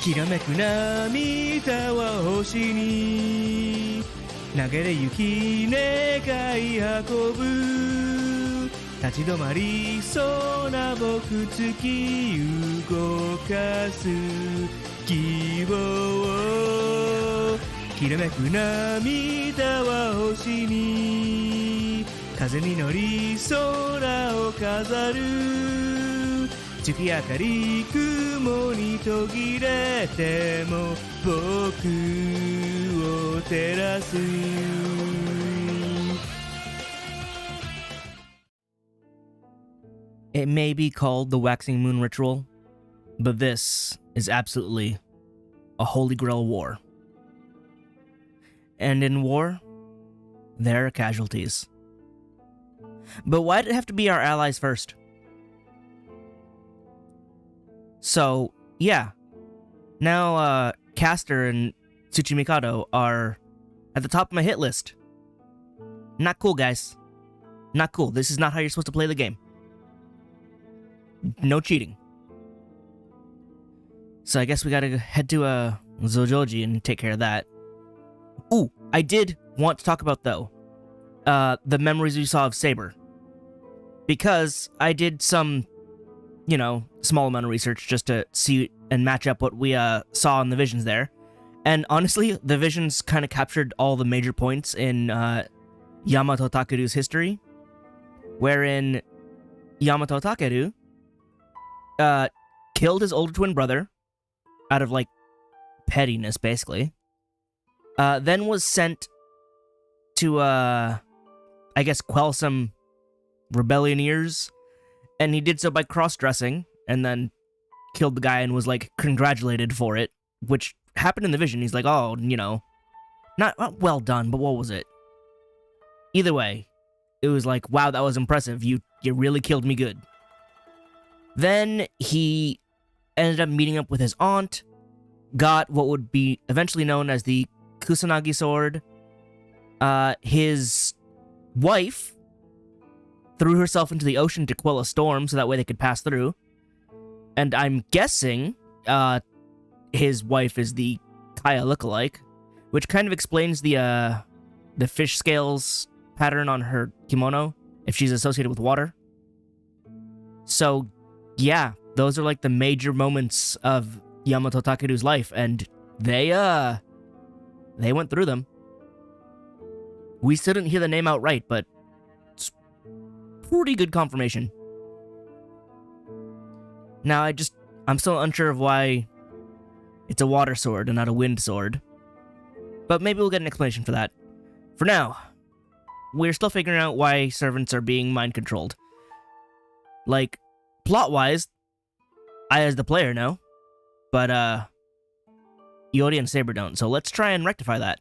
きらめく涙は星に流れゆき願い運ぶ立ち止まりそうな僕突き動かす希望きらめく涙は星に風に乗り空を飾る月明かり雲に途切れても僕を照らす It may be called the waxing moon ritual, but this is absolutely a holy grail war. And in war, there are casualties. But why did it have to be our allies first? So, yeah. Now, Caster and Tsuchimikado are at the top of my hit list. Not cool, guys. Not cool. This is not how you're supposed to play the game. No cheating. So I guess we gotta head to, Zojoji and take care of that. Ooh, I did want to talk about, though, the memories we saw of Saber. Because I did some, you know, small amount of research just to see and match up what we saw in the visions there. And honestly, the visions kind of captured all the major points in Yamato Takeru's history, wherein Yamato Takeru killed his older twin brother out of, like, pettiness, basically. Then was sent to, I guess, quell some rebellioneers, and he did so by cross-dressing, and then killed the guy and was, like, congratulated for it, which happened in the vision. He's like, oh, you know, not well done, but what was it? Either way, it was like, wow, that was impressive. You really killed me good. Then he ended up meeting up with his aunt, got what would be eventually known as the Kusanagi sword. His wife threw herself into the ocean to quell a storm so that way they could pass through. And I'm guessing his wife is the Kaya lookalike, which kind of explains the fish scales pattern on her kimono if she's associated with water. So, yeah, those are like the major moments of Yamato Takeru's life, and they went through them. We still didn't hear the name outright, but it's pretty good confirmation. Now, I'm still unsure of why it's a water sword and not a wind sword, but maybe we'll get an explanation for that. For now, we're still figuring out why servants are being mind-controlled. Like, plot-wise, I as the player know, but, Yori and Saber don't, so let's try and rectify that.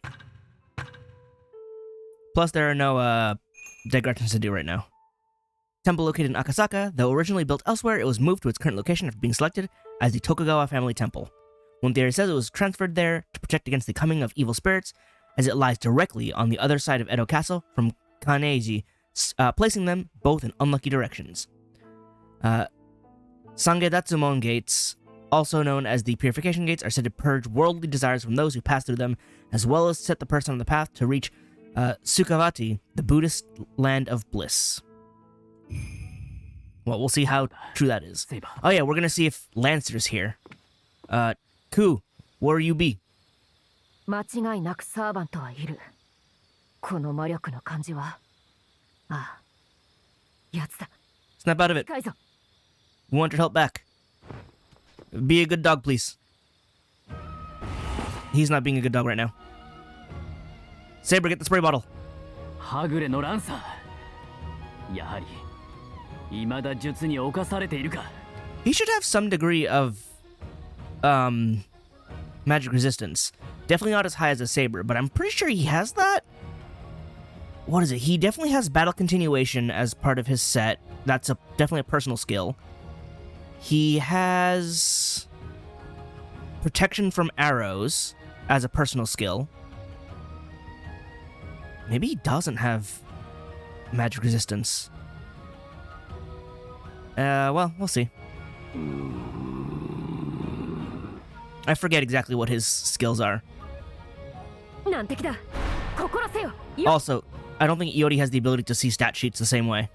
Plus, there are no, digressions to do right now. Temple located in Akasaka, though originally built elsewhere, it was moved to its current location after being selected as the Tokugawa family temple. One theory says it was transferred there to protect against the coming of evil spirits, as it lies directly on the other side of Edo Castle from Kaneiji, placing them both in unlucky directions. Sangedatsumon gates, also known as the Purification Gates, are said to purge worldly desires from those who pass through them, as well as set the person on the path to reach Sukhavati, the Buddhist land of bliss. Well, we'll see how true that is. Oh yeah, we're gonna see if Lancer's here. Ku, where you be? 間違いなくサーバントはいる。この魔力の感じは。ああ、やつだ。 Snap out of it. We want your help back. Be a good dog, please. He's not being a good dog right now. Saber, get the spray bottle. はぐれのランサー。やはり、未だ術に侵されているか。He should have some degree of, magic resistance. Definitely not as high as a Saber, but I'm pretty sure he has that. What is it? He definitely has battle continuation as part of his set. That's definitely a personal skill. He has protection from arrows as a personal skill. Maybe he doesn't have magic resistance. Well, we'll see. I forget exactly what his skills are. 難敵だ心せよよ Also, I don't think Iori has the ability to see stat sheets the same way.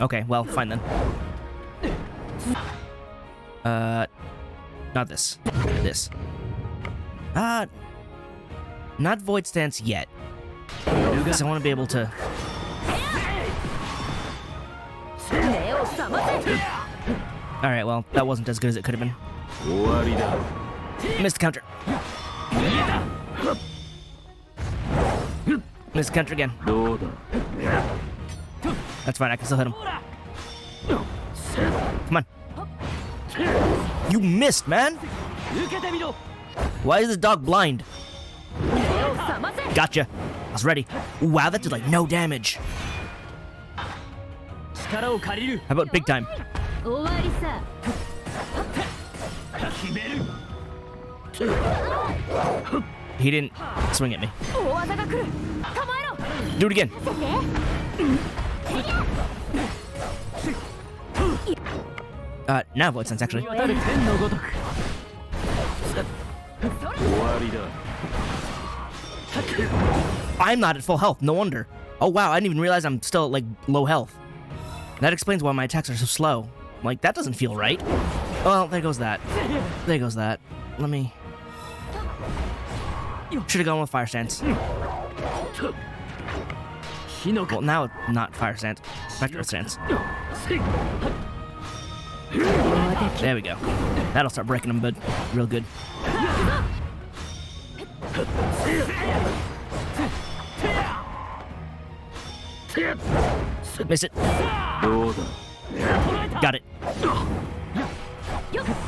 Okay, well, fine then. Not this. This. Not Void Stance yet. Because I want to be able to... 目を覚ませ Alright, well, that wasn't as good as it could have been. 終わりだ Missed the counter. Missed the counter again. どうだ That's fine, I can still hit him. Come on. You missed, man! 受けてみろ Why is this dog blind? 目を覚ませ Gotcha. I was ready. Wow, that did like no damage. 力を借りる How about big time? 終わりさ 決める He didn't swing at me. 大技が来る構えろ Do it again. Now Void Sense, actually. 渡る天のごとく終わりだ I'm not at full health, no wonder. Oh wow, I didn't even realize I'm still like low health. That explains why my attacks are so slow. Like, that doesn't feel right. Well, there goes that. There goes that. Let me... Should have gone with Fire Stance. 火の Well, now not Fire Stance. Vector Stance. There we go. That'll start breaking them good. Real good. Miss it. どうだ Got it.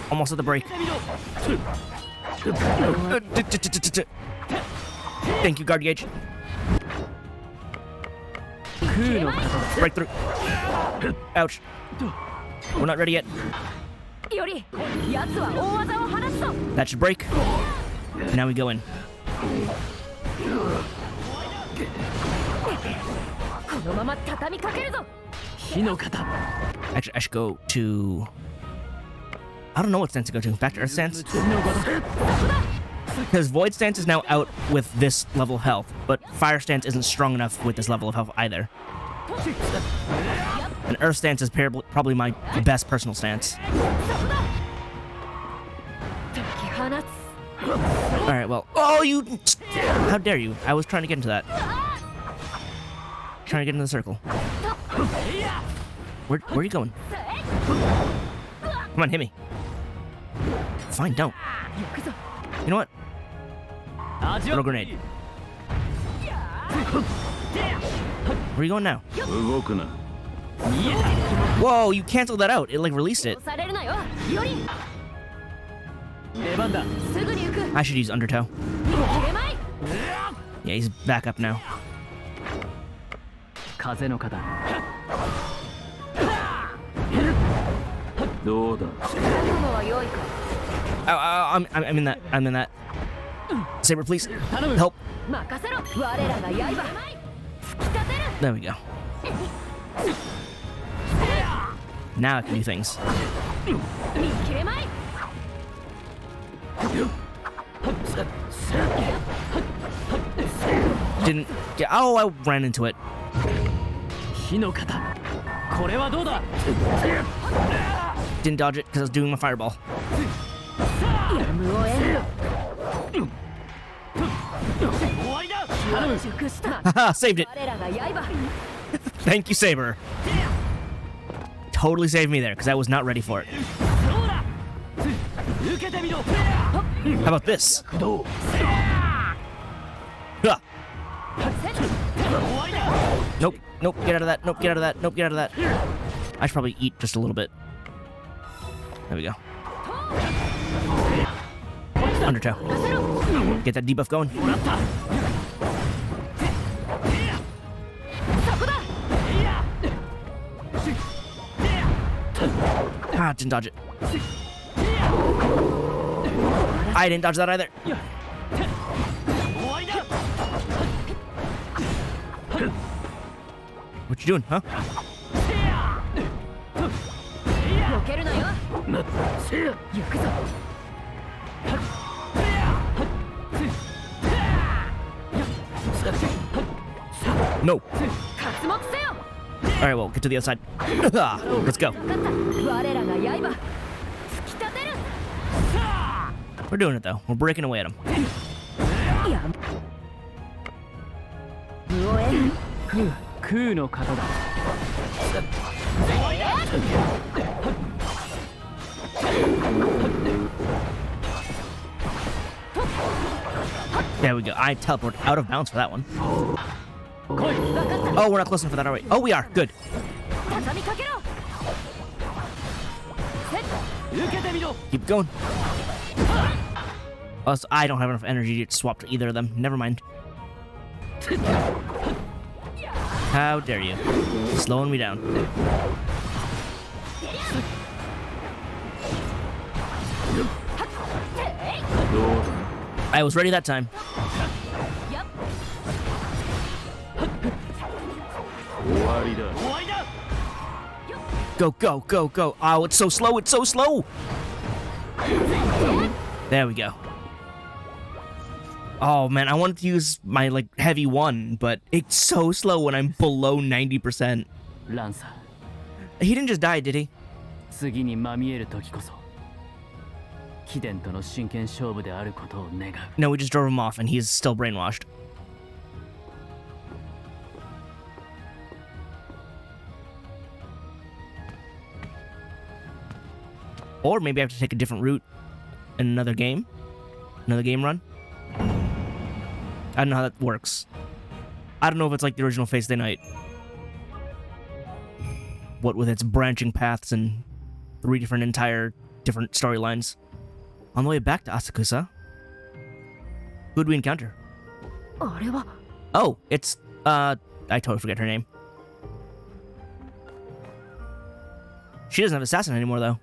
Almost at the break. Thank you, guard gauge. 空の型 Breakthrough. Ouch. We're not ready yet. より奴は大技を放つぞ That should break. And now we go in. このまま畳みかけるぞ 火の型 Actually, I should go to... I don't know what stance to go to. Back to Earth Stance? 火のごとく Because Void Stance is now out with this level of health, but Fire Stance isn't strong enough with this level of health either. And Earth Stance is probably my best personal stance. 解き放つ Alright, well... Oh, you... How dare you? I was trying to get into that. Trying to get into the circle. Where are you going? Come on, hit me. Fine, don't. 行くぞ You know what? 味 Throw わ a grenade. Where are you going now? 動くな Whoa, you canceled that out. It like released it. 押されるなよより出番だすぐに行く I should use Undertow. 切れまい Yeah, he's back up now. 風の型どうだ 覚悟は良いか I'm in that. I'm in that. Saber, please. 頼む Help. 任せろ我らが刃吹き立てる There we go. Now I can do things. 見切れまい Didn't. Oh, I ran into it. 火の型これはどうだ Didn't dodge it because I was doing my fireball. やむを得ぬ終わりだ頼む熟した Haha, saved it. 我らが刃 Thank you, Saber. Totally saved me there because I was not ready for it. そうだ受けてみろ How about this? どう Huh. 終わりだ Nope. Nope. Get out of that. Nope. Get out of that. Nope. Get out of that. I should probably eat just a little bit. There we go. Undertow. Get that debuff going. もらった そこだ Ah, didn't dodge it. I didn't dodge that either. 終わりだ What you doing, huh? けるなよ。なせや行くぞ。 No. 刮目せよ。 All right, well, get to the other side. Let's go. 分かった。我らが刃突き立てる。 We're doing it though. We're breaking away at him. いや。無応援。空の型だ。 There we go. I teleport out of bounds for that one. 来い。 Oh, we're not close enough for that, are we? Oh, we are. Good. 畳みかけろ。 受けてみろ。 Keep going. Also, I don't have enough energy to swap to either of them. Never mind. How dare you? Slowing me down. I was ready that time. 終わりだ 終わりだ。 Go, go, go, go. Oh, it's so slow. It's so slow. There we go. Oh, man. I wanted to use my, like, heavy one, but it's so slow when I'm below 90%. ランサー、 He didn't just die, did he? 次にまみえる時こそ貴殿との真剣勝負であることを願う。 No, we just drove him off, and he's still brainwashed. Or maybe I have to take a different route in another game. Another game run. I don't know how that works. I don't know if it's like the original Face Day Night. What with its branching paths and 3 different storylines. On the way back to Asakusa, who'd we encounter? あれは。 Oh, it's, I totally forget her name. She doesn't have assassin anymore, though.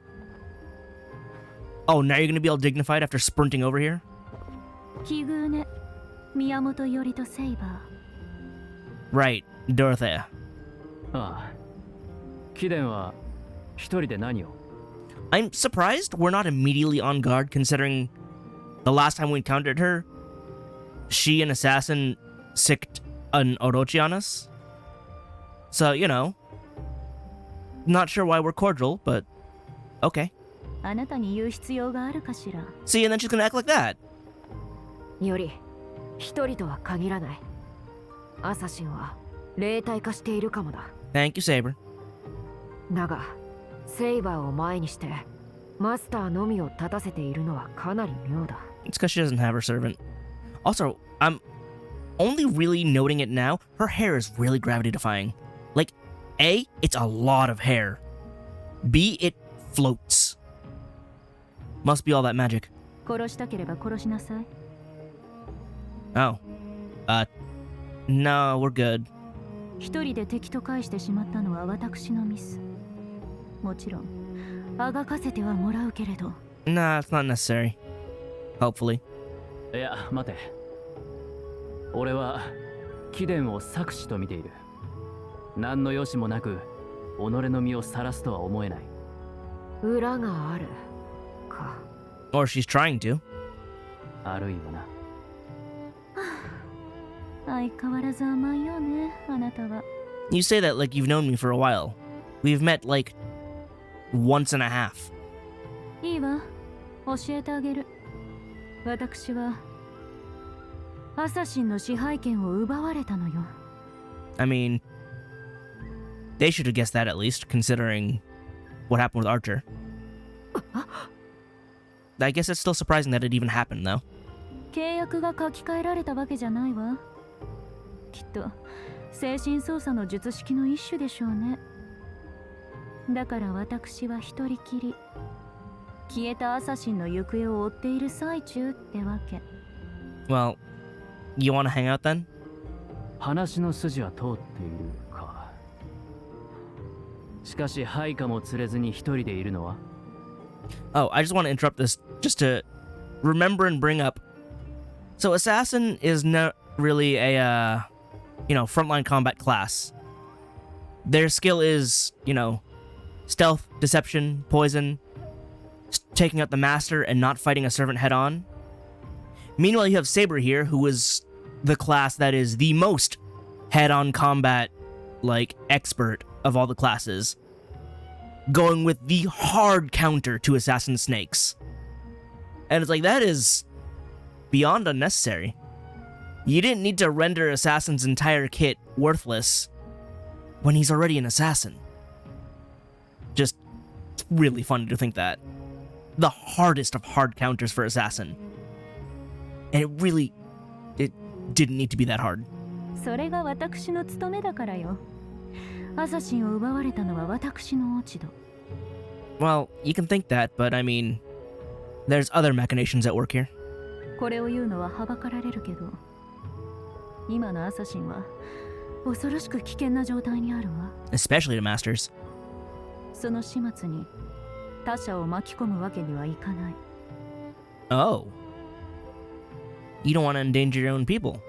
Oh, now you're gonna be all dignified after sprinting over here? 奇遇ね。宮本頼とセイバ Right, Dorothea. ああ、貴殿は一人で何を？ I'm surprised we're not immediately on guard considering the last time we encountered her, she and Assassin sicked an Orochi on us. So, you know, not sure why we're cordial, but okay. ー。あなたに言う必要があるかしら。 See, and then she's gonna act like that. より一人とは限らない。アサシンは霊体化しているかもだ。 Thank you, Saber. だがセイバーを前にしてマスターのみを立たせているのはかなり妙だ。 It's because she doesn't have her servant. Also, I'm only really noting it now. Her hair is really gravity defying. Like, A, it's a lot of hair. B, it floats. Must be all that magic. 殺したければ殺しなさい。 Oh. No, we're good. 一人で敵と返してしまったのは私のミス。もちろん、あがかせてはもらうけれど。 Nah, it's not necessary. Hopefully. いや、待て。俺は貴殿を策士と見ている。何の用もなく己の身を晒すとは思えない。裏があるか。 Or she's trying to. あるいはな。相変わらず甘いよね、あなたは。 You say that like you've known me for a while. We've met like once and a half. いいわ、教えてあげる。私はアサシンの支配権を奪われたのよ。 I mean, they should have guessed that at least, considering what happened with Archer. I guess it's still surprising that it even happened, though. 契約が書き換えられたわけじゃないわ。きっと精神操作の術式の一種でしょうね。だから私は一人きり消えたアサシンの行方を追っている最中ってわけ。 Well, you want to hang out then? 話の筋は通っているか。しかし配下も連れずに一人でいるのは？ Oh, I just want to interrupt this just to remember and bring up. So Assassin is not really a, frontline combat class. Their skill is, stealth, deception, poison, taking out the master and not fighting a servant head on. Meanwhile, you have Saber here, who is the class that is the most head-on combat, like, expert of all the classes, going with the hard counter to Assassin Snakes. And it's like, that is beyond unnecessary. You didn't need to render Assassin's entire kit worthless when he's already an assassin. Just really funny to think that. The hardest of hard counters for Assassin. And it didn't need to be that hard. それが私の務めだからよ。アサシンを奪われたのは私の落ち度。Well, you can think that, but I mean, there's other machinations at work here. これを言うのははばかられるけど、今のアサシンは恐ろしく危険な状態にあるわ。Especially to masters. その始末に他者を巻き込むわけにはいかない。Oh. You don't want to endanger your own people.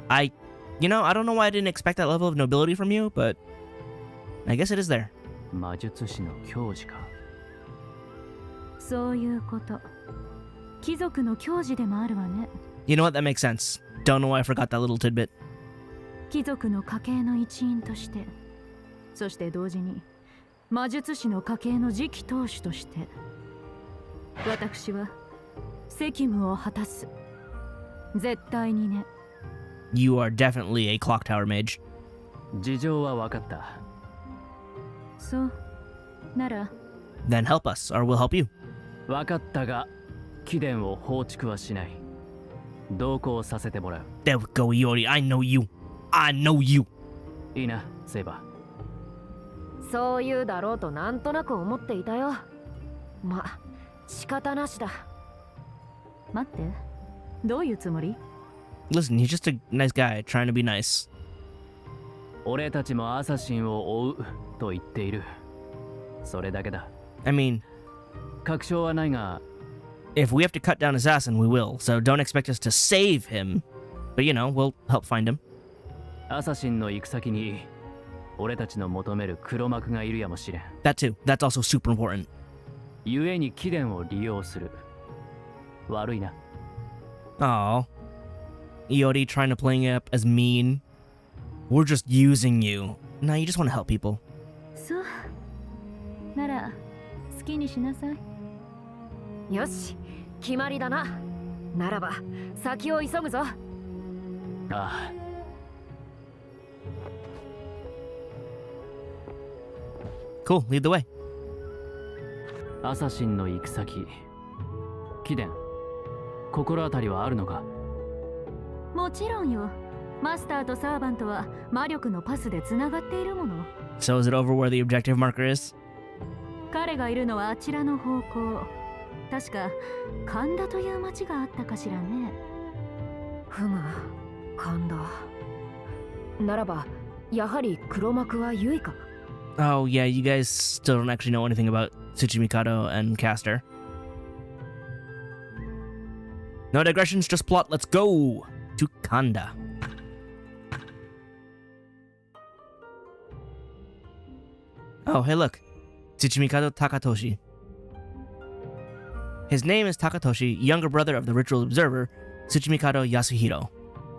I don't know why I didn't expect that level of nobility from you, but I guess it is there. 魔術師の矜持か。そういうこと。貴族の矜持でもあるわね。You know what? That makes sense. Don't know why I forgot that little tidbit. 貴族の家系の一員として、そして同時に魔術師の家系の次期当主として、私は責務を果たす。絶対にね。You are definitely a clock tower mage. 事情は分かった。そう。なら、Then help us, or we'll help you. 分かったが、貴殿を放逐はしない。同行させてもらう。There we go, Iori. I know you. I know you. いいな、セイバー。そう言うだろうとなんとなく思っていたよ。ま、仕方なしだ。待って。どういうつもり？ Listen, he's just a nice guy trying to be nice. 俺たちもアサシンを追うと言っている。それだけだ。I mean, 確証はないが、if we have to cut down Assassin, we will. So don't expect us to save him. But we'll help find him. アサシンの行く先に俺たちの求める黒幕がいるやもしれん。That too. That's also super important. 故に貴殿を利用する。悪いな。Oh. Iori trying to play it up as mean. We're just using you. No, you just want to help people. そう。なら、好きにしなさい。よし、決まりだな。ならば、先を急ぐぞ。ああ。Cool, lead the way. アサシンの行く先。貴殿、心当たりはあるのか？もちろんよ。マスターとサーバントは魔力のパスでつながっているもの。So is it over where the objective marker is? 彼がいるのはあちらの方向。確か神田という町があったかしらね。ふむ、神田。ならば、やはり黒幕はユイか。Oh yeah, you guys still don't actually know anything about Tsuchimikado and Caster. No digressions, just plot. Let's go to Kanda. Oh, hey look. Tsuchimikado Takatoshi. His name is Takatoshi, younger brother of the ritual observer, Tsuchimikado Yasuhiro.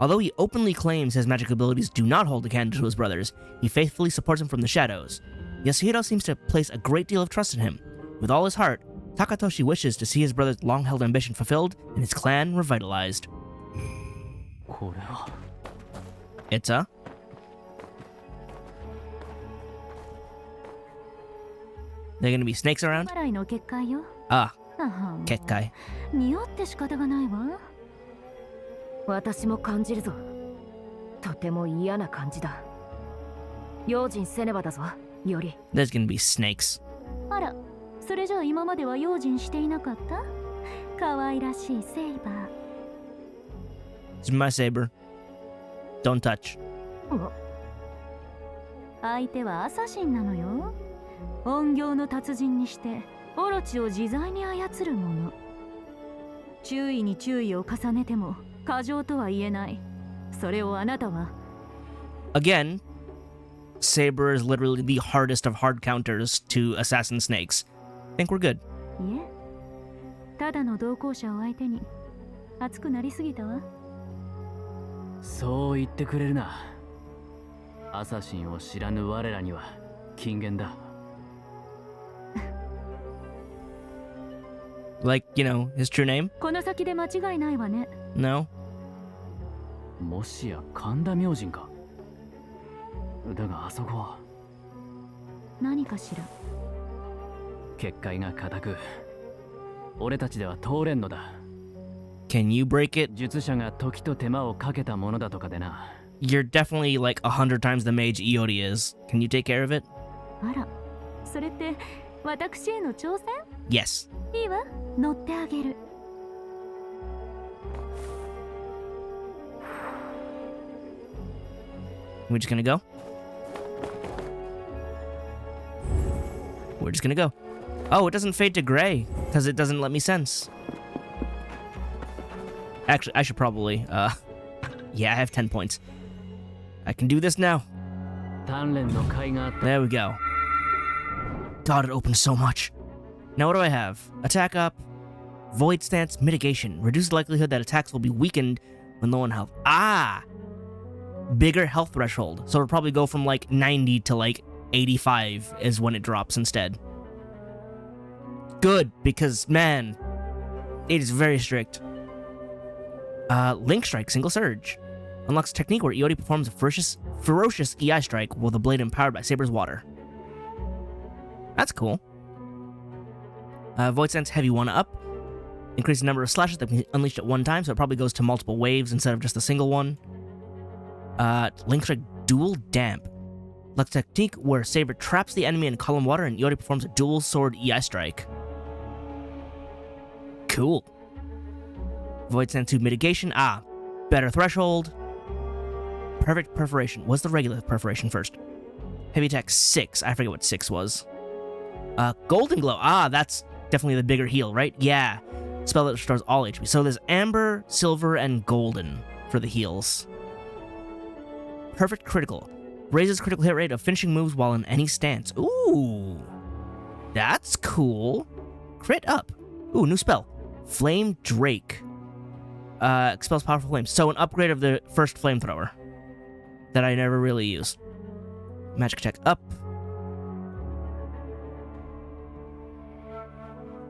Although he openly claims his magic abilities do not hold a candle to his brothers, he faithfully supports him from the shadows. Yasuhiro seems to place a great deal of trust in him. With all his heart, Takatoshi wishes to see his brother's long-held ambition fulfilled and his clan revitalized. これは。It's a... There gonna be snakes around? 払いの結界よ。Ah, あはん。結界. 匂って仕方がないわ。私も感じるぞ。とても嫌な感じだ。用心せねばだぞ、より。There's gonna be snakes. あら、それじゃあ今までは用心していなかった？可愛らしいセイバー。It's my saber. Don't touch. 相手はアサシンなのよ。怨行の達人にしてオロチを自在に操るもの。注意に注意を重ねても過剰とは言えない。それをあなたは。Again, Saber is literally the hardest of hard counters to assassin snakes. I think we're good. いえ、ただの同行者を相手に熱くなりすぎたわ。そう言ってくれるな。アサシンを知らぬ我らには禁言だ。Like, you know, his true name? この先で間違いないわね。No? もしや神田明神か。だがあそこは何かしら。結界が固く、俺たちでは通れんのだ。Can you break it? 術者が時と手間をかけたものだとかでな。You're definitely like 100 times the mage Iori is. Can you take care of it? あら、それって私への挑戦？ Yes. いいわ、乗ってあげる。We're just gonna go? We're just gonna go. Oh, it doesn't fade to gray, because it doesn't let me sense. Actually, I should probably, yeah, I have 10 points. I can do this now. 鍛錬の甲斐があった。 There we go. God, it opens so much. Now what do I have? Attack up, void stance, mitigation. Reduce the likelihood that attacks will be weakened when low on health. Ah! Bigger health threshold. So it'll probably go from like 90 to like 85 is when it drops instead. Good, because man, it is very strict. Link Strike, single surge. Unlocks a technique where Iori performs a ferocious EI strike with a blade empowered by Saber's water. That's cool. Void Sense Heavy 1 up. Increase the number of slashes that can be unleashed at one time, so it probably goes to multiple waves instead of just a single one. Link Strike Dual Damp. Unlocks a technique where Saber traps the enemy in column water and Iori performs a dual sword EI strike. Cool. Void Sense 2 Mitigation. Ah, better threshold. Perfect Perforation. What's the regular perforation first? Heavy attack 6. I forget what 6 was. Golden Glow. Ah, that's definitely the bigger heal, right? Yeah. Spell that restores all HP. So there's Amber, Silver, and Golden for the heals. Perfect Critical. Raises critical hit rate of finishing moves while in any stance. Ooh. That's cool. Crit up. Ooh, new spell. Flame Drake. Expels powerful flames. So an upgrade of the first flamethrower that I never really use. Magic attack up.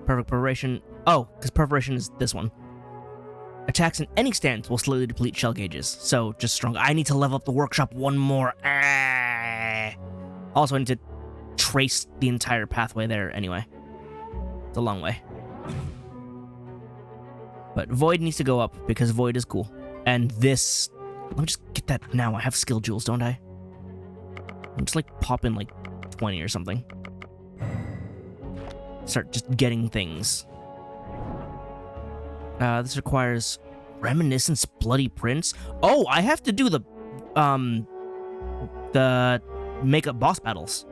Perfect Perforation. Oh, because Perforation is this one. Attacks in any stance will slowly deplete shell gauges. So just stronger. I need to level up the workshop one more. Also, I need to trace the entire pathway there anyway. It's a long way. But Void needs to go up because Void is cool. And this... Let me just get that now. I have skill jewels, don't I? I'm just like pop in like 20 or something. Start just getting things. This requires Reminiscence Bloody Prince. Oh, I have to do the makeup boss battles.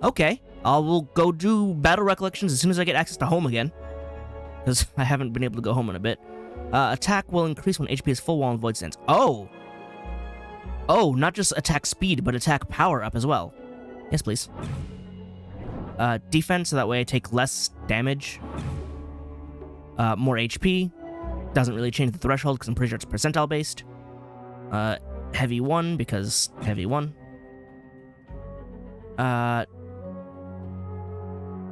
Okay, I will go do battle recollections as soon as I get access to home again. Because I haven't been able to go home in a bit. Attack will increase when HP is full while in Void Stance. Oh! Oh, not just attack speed, but attack power up as well. Yes, please. Defense, so that way I take less damage. More HP. Doesn't really change the threshold because I'm pretty sure it's percentile based. Heavy 1 because heavy 1.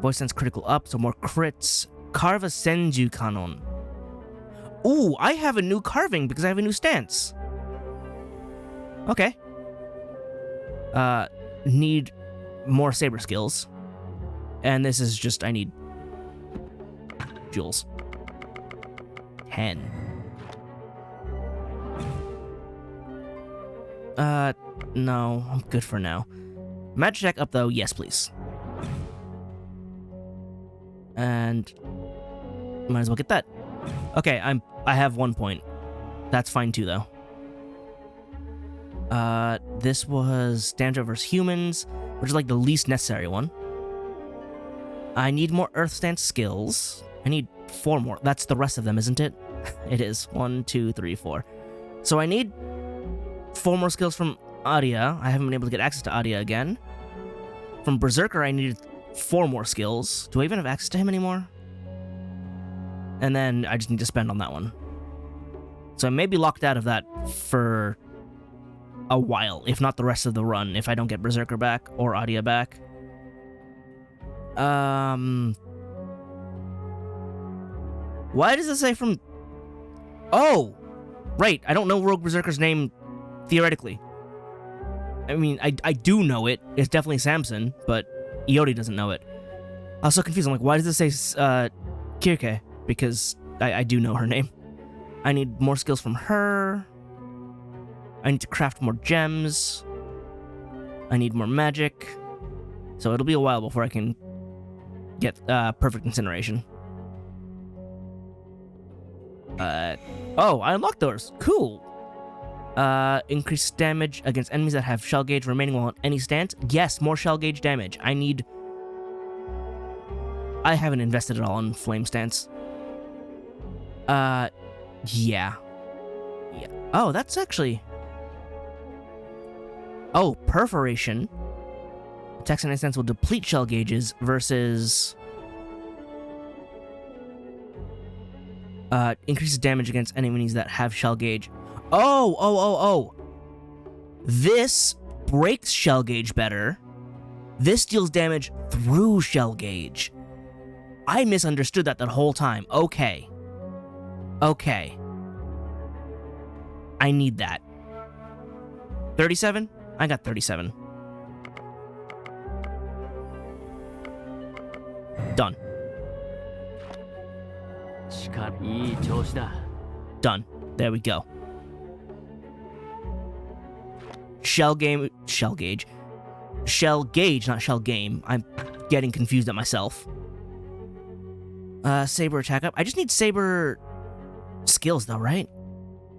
Voice Sense critical up, so more crits. Carve a Senju Kanon. Ooh, I have a new carving because I have a new stance. Okay. Need more saber skills. And this is just, I need jewels. 10. No, I'm good for now. Magic attack up though, yes please. And might as well get that. Okay, I have 1 point. That's fine too though. This was Stanza vs Humans, which is like the least necessary one. I need more Earth Stance skills. I need 4 more. That's the rest of them, isn't it? It is. 1, 2, 3, 4. So I need 4 more skills from Adia. I haven't been able to get access to Adia again. From Berserker, I needed 4 more skills. Do I even have access to him anymore? And then I just need to spend on that one. So I may be locked out of that for a while, if not the rest of the run, if I don't get Berserker back or Adia back. Why does it say from... Oh! Right, I don't know Rogue Berserker's name theoretically. I mean, I do know it. It's definitely Samson, but Iori doesn't know it. I was so confused. I'm like, why does it say Kirke? Because I do know her name. I need more skills from her. I need to craft more gems. I need more magic. So it'll be a while before I can get perfect incineration. Oh, I unlocked those. Cool. Increased damage against enemies that have shell gauge remaining while on any stance. Yes, more shell gauge damage. I haven't invested at all in flame stance. Yeah. Oh, that's actually... Oh, perforation. Attacks in any stance will deplete shell gauges versus... increases damage against enemies that have shell gauge. Oh. This breaks shell gauge better. This deals damage through shell gauge. I misunderstood that whole time. Okay. I need that. 37? I got 37. Done. Done. There we go. Shell gauge, not shell game. I'm getting confused at myself. Saber attack up. I just need saber skills though, right?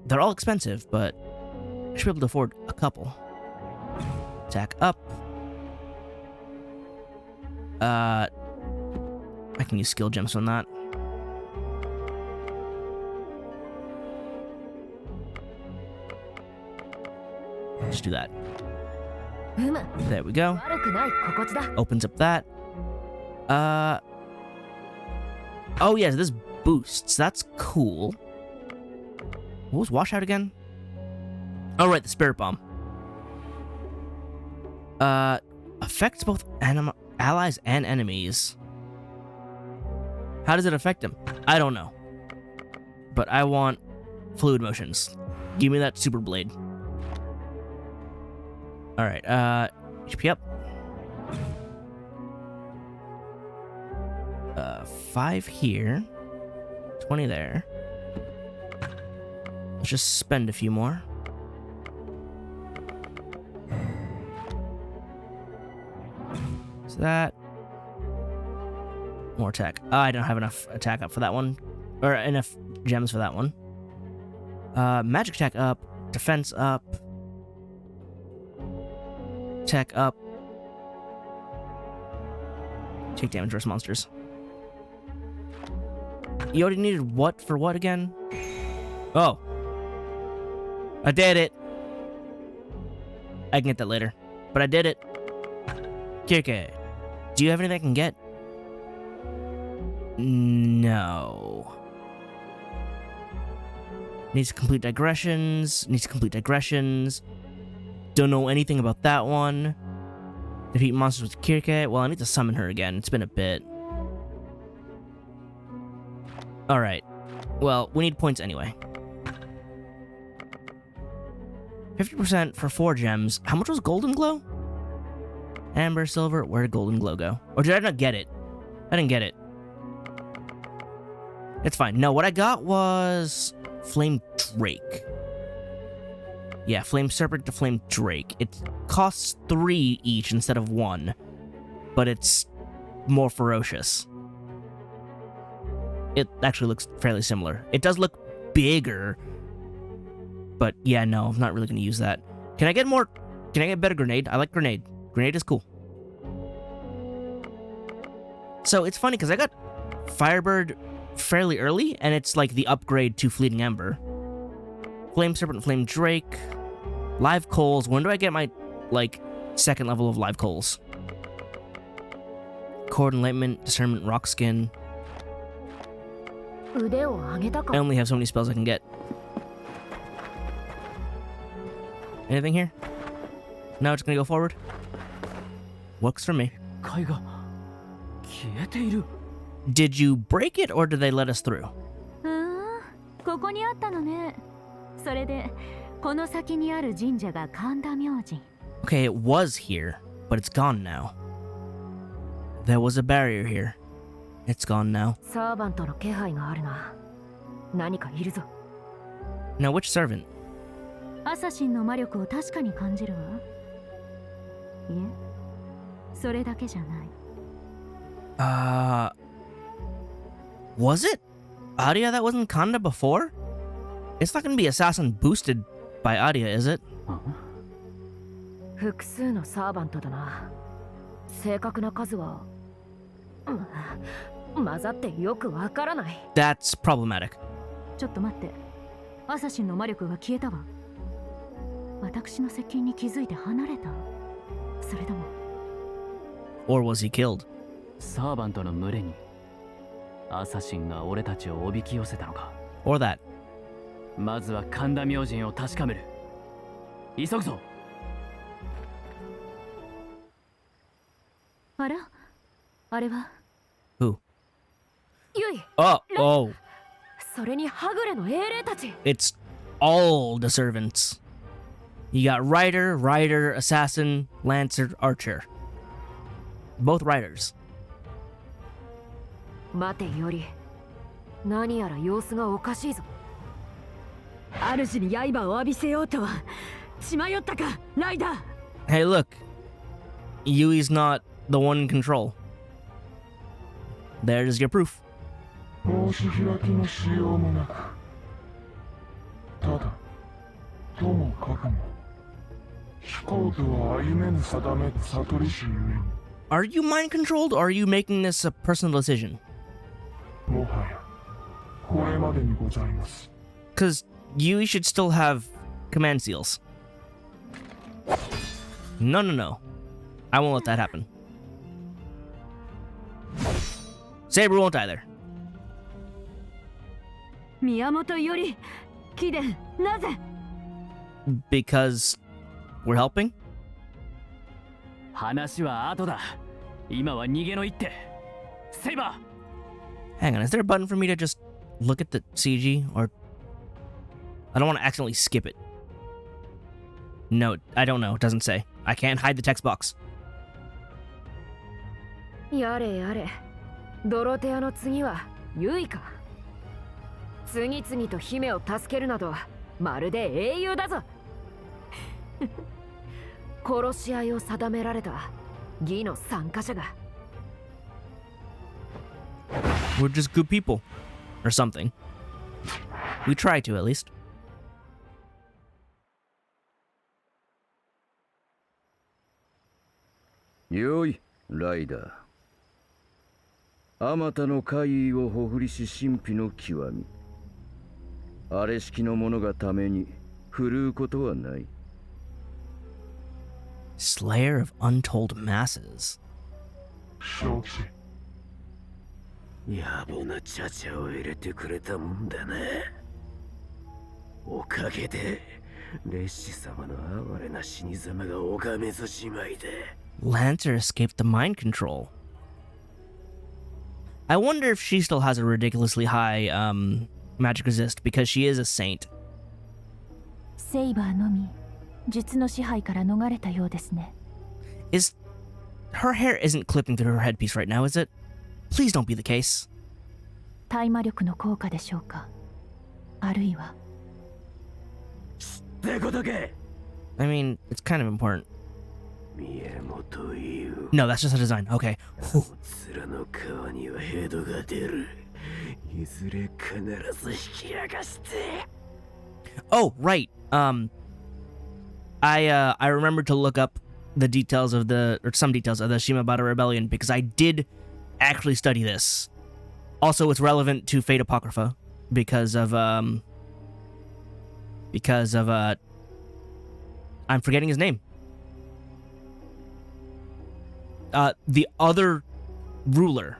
They're all expensive, but I should be able to afford a couple. Attack up. I can use skill gems on that. Let's do that. There we go. Opens up that. Oh yes, this boosts. That's cool. What was washout again? Oh right, the spirit bomb. Affects both allies and enemies. How does it affect them? I don't know. But I want fluid motions. Give me that super blade. Alright, HP up. 5 here. 20 there. Let's just spend a few more. So that. More attack. I don't have enough attack up for that one. Or enough gems for that one. Magic attack up. Defense up. Attack up. Take damage versus monsters. You already needed what for what again? Oh. I did it. I can get that later. But I did it. Kirke. Do you have anything I can get? No. Needs to complete digressions. Don't know anything about that one. Defeat monsters with Kirke. Well, I need to summon her again. It's been a bit. Alright. Well, we need points anyway. 50% for 4 gems. How much was Golden Glow? Amber, silver. Where did Golden Glow go? Or did I not get it? I didn't get it. It's fine. No, what I got was Flame Drake. Yeah, Flame Serpent to Flame Drake. It costs 3 each instead of 1. But it's more ferocious. It actually looks fairly similar. It does look bigger. But yeah, no, I'm not really going to use that. Can I get more? Can I get better grenade? I like grenade. Grenade is cool. So it's funny because I got Firebird fairly early, and it's like the upgrade to Fleeting Ember. Flame Serpent, Flame Drake. Live coals. When do I get my, like, second level of live coals? Cord enlightenment, discernment, rock skin. 腕を上げた I か only have so many spells I can get. Anything here? No, it's gonna go forward. Works for me. 階が消えている。 Did you break it or did they let us through? ここにあったのね。それでこの先にある神社が神田明神。 Okay, it was here, but it's gone now. There was a barrier here. It's gone now. サーバントの気配があるな。何かいるぞ。 Now, which servant? アサシンの魔力を確かに感じるわ。いえ、それだけじゃない。Was it Arya that was in Kanda before? It's not gonna be assassin boosted by Arya, is it? 複数のサーバントだな。正確な数は、混ざってよくわからない。 That's problematic. ちょっと待って。アサシンの魔力が消えたわ。私の接近に気づいて離れた。それとも Or was he killed? サーバントの群れにアサシンが俺たちをおびき寄せたのか。 Or that. まずは神田明神を確かめる。急ぐぞ。あら、あれは Who? ゆい、 Oh. それにはぐれの英霊たち。 It's all the servants. You got rider, assassin, lancer, archer. Both riders. 待てより、何やら様子がおかしいぞ。主に刃を浴びせようとは血迷ったか、ライダー。 Hey, look. Yui's not the one in control. There's your proof. 申し開きのしようもなく、ただともかくも飛行とは歩めぬ定めと悟りしゆえに、 Are you mind controlled or are you making this a personal decision? もはやこれまでにございます。 Because Yui should still have command seals. No. I won't let that happen. Saber won't either. 宮本より、貴殿、なぜ Because we're helping? 話は後だ。今は逃げの一手。セイバー。 Hang on, is there a button for me to just look at the CG? Or I don't want to accidentally skip it. No, I don't know. It doesn't say. I can't hide the text box. やれやれ、ドロテアの次はユイか。次々と姫を助けるなどまるで英雄だぞ。殺し合いを定められた義の参加者が。 We're just good people. Or something. We try to, at least. よい、ライダー。あまたの怪異をほふりし神秘の極み。あれしきの者がために振るうことはない。 Slayer of untold masses. 承知。野暮なチャチャを入れてくれたもんだな。おかげで列士様の哀れな死に様が拝めずじまいで。 Lancer escaped the mind control. I wonder if she still has a ridiculously high magic resist because she is a saint. セイバーのみ術の支配から逃れたようですね。 Is her hair isn't clipping through her headpiece right now, is it? Please don't be the case. 大魔力の効果でしょうか。あるいはってことか。 I mean, it's kind of important. 宮本優。 No, that's just a design. Okay. 面の皮にはヘドが出る。いずれ必ず引き剥がして。 Oh, right. I remembered to look up the details of some details of the Shimabara Rebellion because I did actually study this. Also, it's relevant to Fate Apocrypha because of I'm forgetting his name. The other ruler.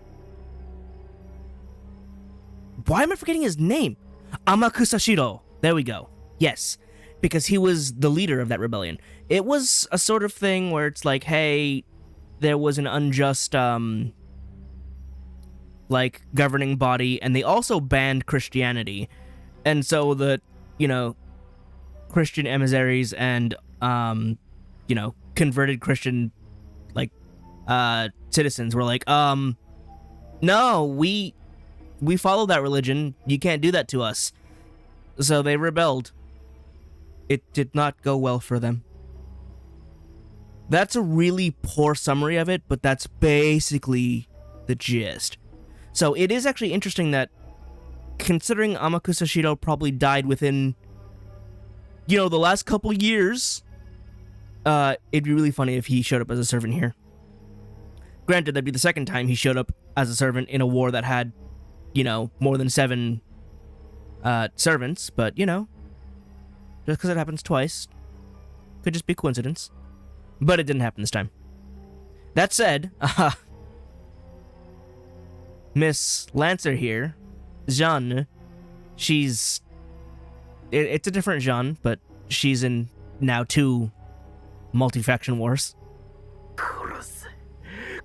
Why am I forgetting his name? Amakusashiro. There we go. Yes, because he was the leader of that rebellion. It was a sort of thing where it's like, hey, there was an unjust, like, governing body, and they also banned Christianity. And so the, Christian emissaries and, converted Christian, like, citizens were like, no, we follow that religion. You can't do that to us. So they rebelled. It did not go well for them. That's a really poor summary of it, but that's basically the gist. So it is actually interesting that, considering Amakusashiro probably died within, the last couple years, it'd be really funny if he showed up as a servant here. Granted, that'd be the second time he showed up as a servant in a war that had, more than 7 servants, but, just because it happens twice, could just be coincidence. But it didn't happen this time. That said, Miss Lancer here, Jeanne, it's a different Jeanne, but she's in now 2 multi-faction wars.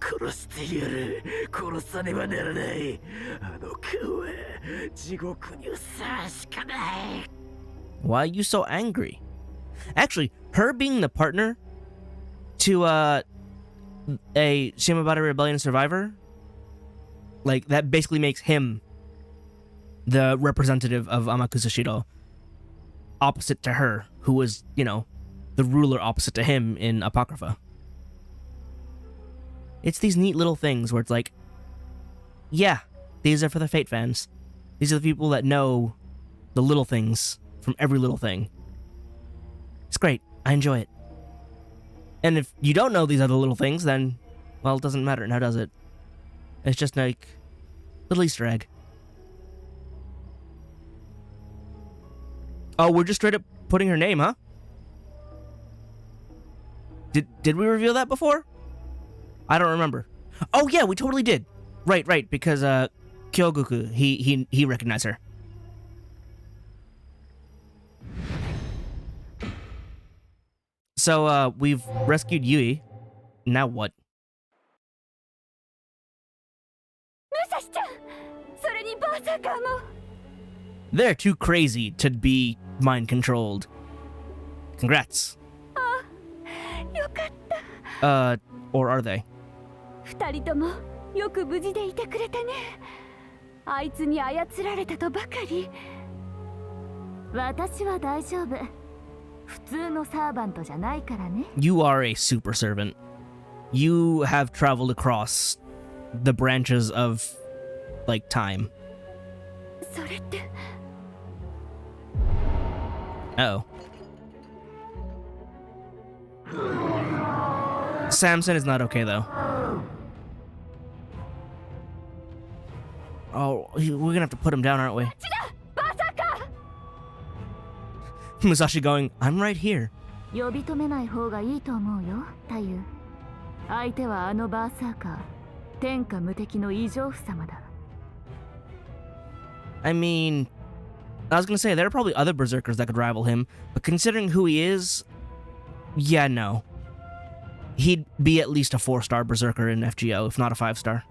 殺してやる。殺さねばならない。あの顔は地獄にふさわしかない。 Why are you so angry? Actually, her being the partner to a Shimabara Rebellion survivor, like, that basically makes him the representative of Amakusashiro, opposite to her, who was, the ruler opposite to him in Apocrypha. It's these neat little things where it's like, yeah, these are for the Fate fans. These are the people that know the little things from every little thing. It's great. I enjoy it. And if you don't know these other little things, then, well, it doesn't matter now, does it? It's just like little Easter egg. Oh, we're just straight up putting her name, huh? Did we reveal that before? I don't remember. Oh yeah, we totally did. Right, because Kyogoku, he recognized her. So we've rescued Yui. Now what? They're too crazy to be mind controlled. Congrats. Or are they? 2人ともよく無事でいてくれたね。あいつに操られたとばかり。私は大丈夫。普通のサーバントじゃないからね。You are a super servant. You have traveled across the branches of, like, time. それって。Uh-oh. Samson is not okay, though. Oh, we're gonna have to put him down, aren't we? Musashi going, I'm right here. 呼び止めない方がいいと思うよ、太夫。相手はあのバーサーカー、天下無敵の異常夫様だ。I mean, I was gonna say, there are probably other berserkers that could rival him, but considering who he is, yeah, no. He'd be at least a 4-star berserker in FGO, if not a 5-star.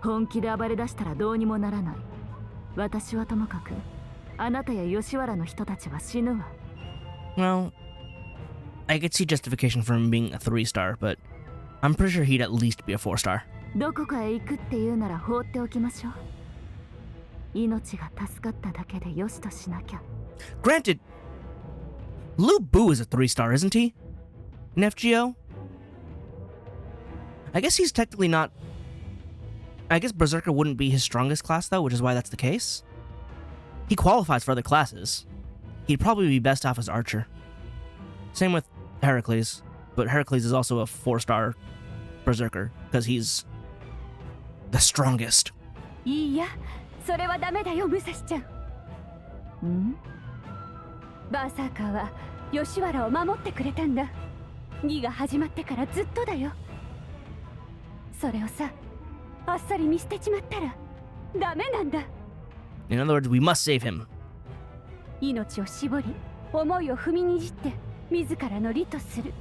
本気で暴れ出したらどうにもならない。私はともかく、あなたや吉原の人たちは死ぬわ。Well, I could see justification for him being a 3-star, but I'm pretty sure he'd at least be a 4-star. どこかへ行くっていうなら放っておきましょう。命が助かっただけでよしとしなきゃ。Granted, Lu Bu is a 3-star, isn't he? In FGO? I guess he's technically not... I guess Berserker wouldn't be his strongest class, though, which is why that's the case. He qualifies for other classes. He'd probably be best off as Archer. Same with Heracles, but Heracles is also a 4-star Berserker, because he's the strongest. いいや、それはダメだよ、武蔵ちゃん。ん？バーサーカーは吉原を守ってくれたんだ。義が始まってからずっとだよ。それをさ、あっさり見捨てちまったらダメなんだ。 In other words, we must save him. 命を絞り、思いを踏みにじって自らの利とする。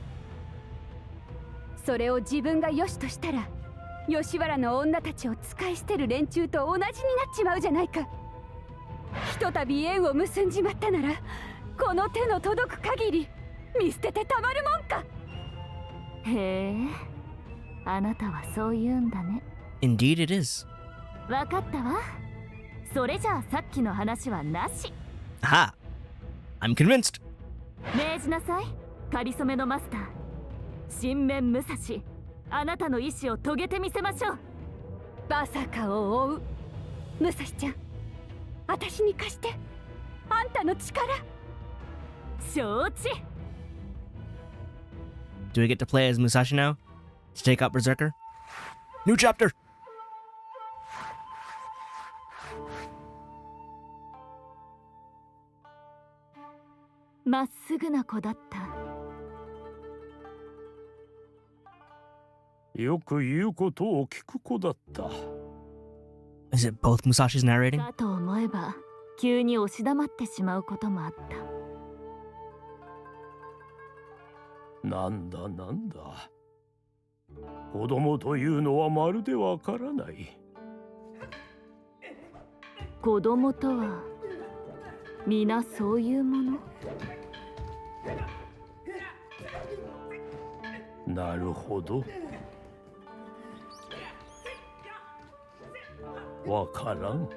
それを自分が良しとしたら、吉原の女たちを使い捨てる連中と同じになっちまうじゃないか。ひとたび縁を結んじまったなら、この手の届く限り見捨ててたまるもんか。へえ、あなたはそう言うんだね。 Indeed it is. わかったわ。それじゃあさっきの話はなし。 Aha! I'm convinced. 命じなさい、かりそめのマスター。新面武蔵、あなたの意志を遂げてみせましょう。バサカを追う武蔵ちゃん、私に貸して、あんたの力。承知。 Do we get to play as Musashi now? To take out Berserker? New chapter! まっすぐな子だった。よく言うことを聞く子だった。 Is it both Musashi's narrating? だと思えば急に押し黙ってしまうこともあった。なんだなんだ。子供というのはまるでわからない。子供とは皆そういうもの。なるほど。わからん。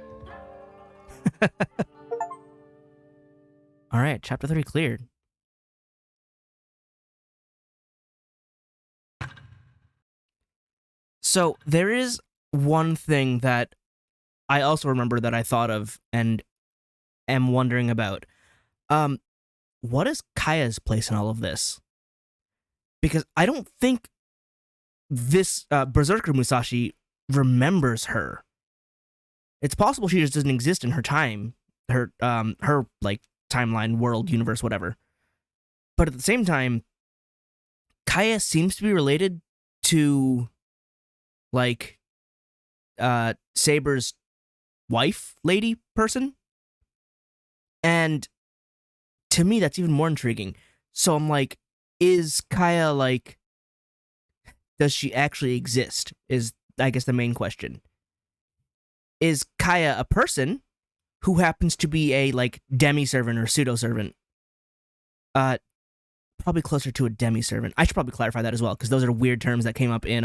Alright, chapter 3 cleared. So, there is one thing that I also remember that I thought of and am wondering about. What is Kaya's place in all of this? Because I don't think this Berserker Musashi remembers her. It's possible she just doesn't exist in her time, her like timeline, world, universe, whatever. But at the same time, Kaya seems to be related to like Saber's wife, lady person. And to me, that's even more intriguing. So I'm like, is Kaya like, does she actually exist? Is, I guess, the main question. Is Kaya a person who happens to be a, like, demi-servant or pseudo-servant? Probably closer to a demi-servant. I should probably clarify that as well, because those are weird terms that came up in,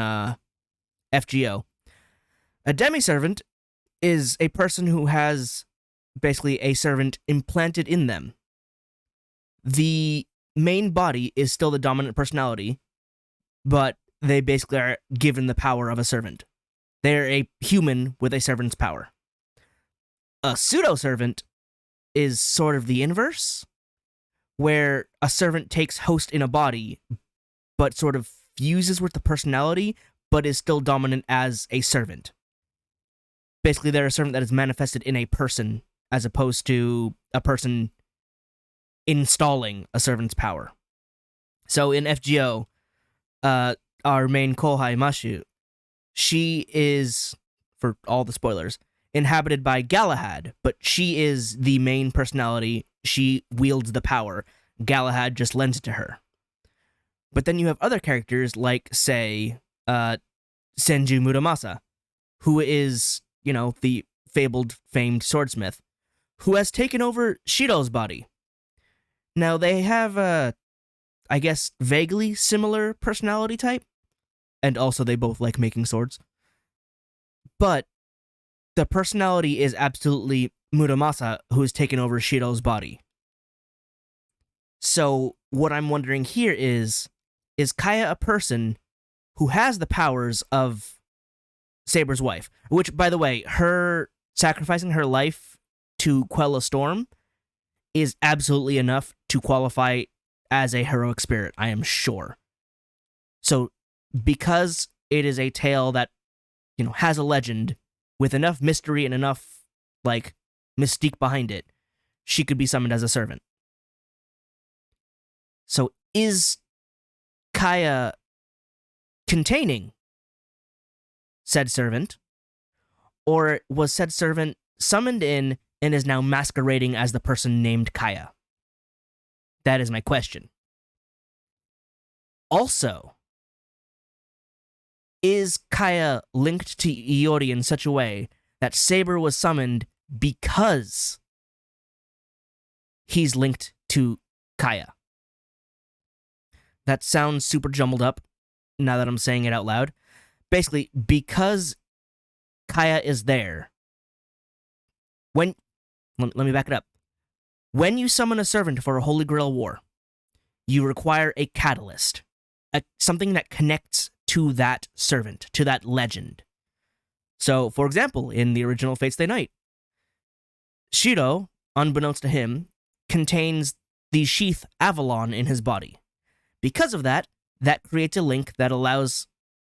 FGO. A demi-servant is a person who has, basically, a servant implanted in them. The main body is still the dominant personality, but they basically are given the power of a servant. They're a human with a servant's power. A pseudo-servant is sort of the inverse, where a servant takes host in a body, but sort of fuses with the personality, but is still dominant as a servant. Basically, they're a servant that is manifested in a person, as opposed to a person installing a servant's power. So in FGO, our main Kohai Mashu, she is, for all the spoilers, inhabited by Galahad, but she is the main personality. She wields the power. Galahad just lends it to her. But then you have other characters like, say, Senju Muramasa, who is, you know, the famed swordsmith, who has taken over Shiro's body. Now, they have a, I guess, vaguely similar personality type, and also they both like making swords. But the personality is absolutely Muramasa, who has taken over Shiro's body. So, what I'm wondering here is Kaya a person who has the powers of Saber's wife? Which, by the way, her sacrificing her life to quell a storm is absolutely enough to qualify as a heroic spirit, I am sure. So, because it is a tale that, you know, has a legend with enough mystery and enough, like, mystique behind it, she could be summoned as a servant. So is Kaya containing said servant, or was said servant summoned in and is now masquerading as the person named Kaya? That is my question. Also, is Kaya linked to Iori in such a way that Saber was summoned because he's linked to Kaya? That sounds super jumbled up now that I'm saying it out loud. Basically, because Kaya is there, let me back it up. When you summon a servant for a Holy Grail War, you require a catalyst, something that connects to that servant, to that legend. So, for example, in the original Fate Stay Night, Shiro, unbeknownst to him, contains the sheath Avalon in his body. Because of that, that creates a link that allows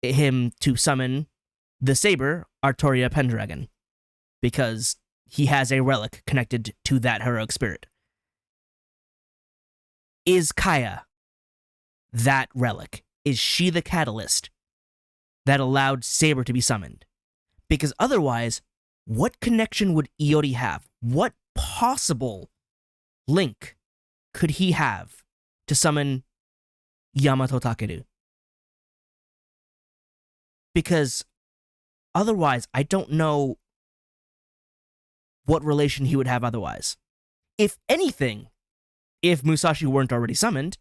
him to summon the Saber, Artoria Pendragon, because he has a relic connected to that heroic spirit. Is Kaya that relic? Is she the catalyst that allowed Saber to be summoned? Because otherwise, what connection would Iori have? What possible link could he have to summon Yamato Takeru? Because otherwise, I don't know what relation he would have otherwise. If anything, if Musashi weren't already summoned,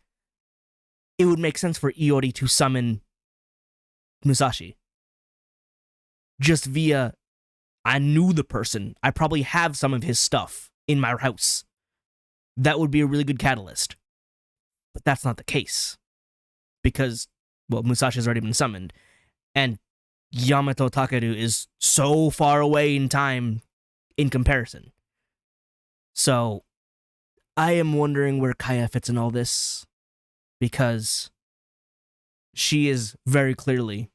it would make sense for Iori to summon Musashi. Just via, I knew the person. I probably have some of his stuff in my house. That would be a really good catalyst. But that's not the case. Because, well, Musashi's already been summoned. And Yamato Takeru is so far away in time in comparison. So, I am wondering where Kaya fits in all this. Because she is very clearly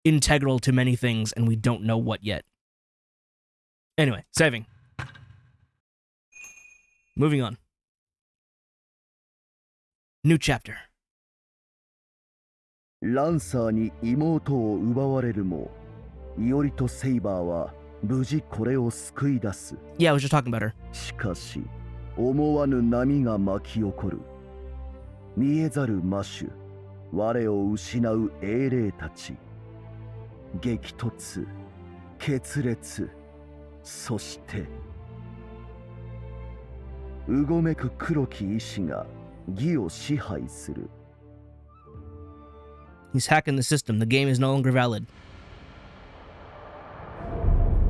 integral to many things, and we don't know what yet. Anyway, saving. Moving on. New chapter. ランサーに妹を奪われるも、イオリとセイバーは無事これを救い出す。Yeah, I was just talking about her. しかし、思わぬ波が巻き起こる。見えざる魔種、我を失う英霊たち。激突、決裂、そして、うごめく黒き意志が義を支配する。He's hacking the system. The game is no longer valid.